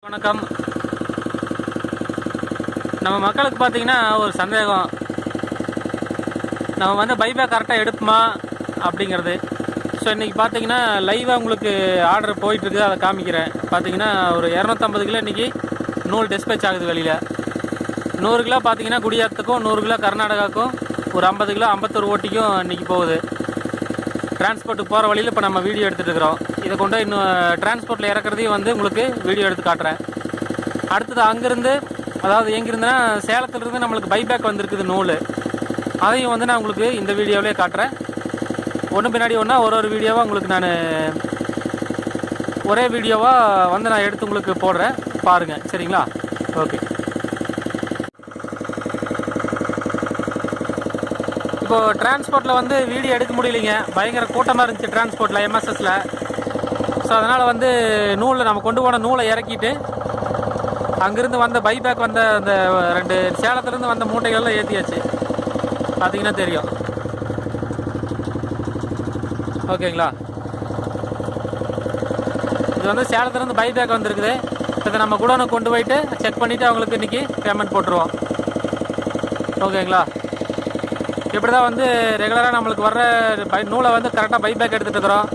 வணக்கம். நம்ம மக்களுக்கு பார்த்தீங்கன்னா ஒரு சந்தேகம், நம்ம வந்து பைபேக் கரெக்டாக எடுப்போமா அப்படிங்கிறது. ஸோ இன்றைக்கி பார்த்தீங்கன்னா லைவாக உங்களுக்கு ஆர்டர் போயிட்டுருக்கு, அதை காமிக்கிறேன். பார்த்தீங்கன்னா ஒரு 250 கிலோ இன்றைக்கி நூல் டிஸ்பேச் ஆகுது வெளியில். 100 கிலோ பார்த்தீங்கன்னா குடியாத்துக்கும், 100 கிலோ கர்நாடகாவுக்கும், ஒரு 50 கிலோ அம்பத்தூர் ஓட்டிக்கும் இன்றைக்கி போகுது. டிரான்ஸ்போர்ட்டுக்கு போகிற வழியில் இப்போ நம்ம வீடியோ எடுத்துகிட்டு இருக்கிறோம். இதை கொண்டு இன்னும் டிரான்ஸ்போர்ட்டில் இறக்குறதையும் வந்து உங்களுக்கு வீடியோ எடுத்து காட்டுறேன். அடுத்தது அங்கேருந்து, அதாவது எங்கேருந்துன்னா சேலத்துலேருந்து நம்மளுக்கு பைபேக் வந்திருக்குது நூல். அதையும் வந்து நான் உங்களுக்கு இந்த வீடியோவிலே காட்டுறேன். ஒன்று பின்னாடி ஒன்றா ஒரு வீடியோவாக உங்களுக்கு நான் ஒரே வீடியோவாக வந்து நான் எடுத்து உங்களுக்கு போடுறேன், பாருங்கள். சரிங்களா? ஓகே. இப்போது டிரான்ஸ்போர்ட்டில் வந்து வீடியோ எடுக்க முடியலைங்க, பயங்கர கூட்டமாக இருந்துச்சு டிரான்ஸ்போர்ட்டில், எம்எஸ்எஸில். ஸோ அதனால் வந்து நூலில் நம்ம கொண்டு போன நூலை இறக்கிட்டு அங்கேருந்து வந்த பைபேக் வந்த அந்த 2 சேலத்துலேருந்து வந்த மூட்டைகள்லாம் ஏற்றியாச்சு. பார்த்தீங்கன்னா தெரியும். ஓகேங்களா? இது வந்து சேலத்துலேருந்து பைபேக் வந்திருக்குது. இதை நம்ம குடோனுக்கு கொண்டு போயிட்டு செக் பண்ணிவிட்டு அவங்களுக்கு இன்றைக்கி பேமெண்ட் போட்டுருவோம். ஓகேங்களா? இப்படி தான் வந்து ரெகுலராக நம்மளுக்கு வர்ற நூலை வந்து கரெக்டாக பைபேக் எடுத்துகிட்டு இருக்கிறோம்.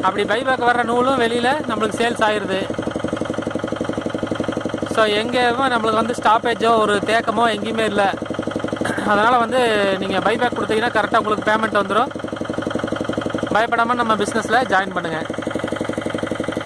அப்படி பைபேக் வர்ற நூலும் வெளியில் நம்மளுக்கு சேல்ஸ் ஆகிடுது. ஸோ எங்கேயுமே நம்மளுக்கு வந்து ஸ்டாப்பேஜோ ஒரு தேக்கமோ எங்கேயுமே இல்லை. அதனால் வந்து நீங்கள் பைபேக் கொடுத்தீங்கன்னா கரெக்டாக உங்களுக்கு பேமெண்ட் வந்துடும். பயப்படாமல் நம்ம பிஸ்னஸில் ஜாயின் பண்ணுங்கள்.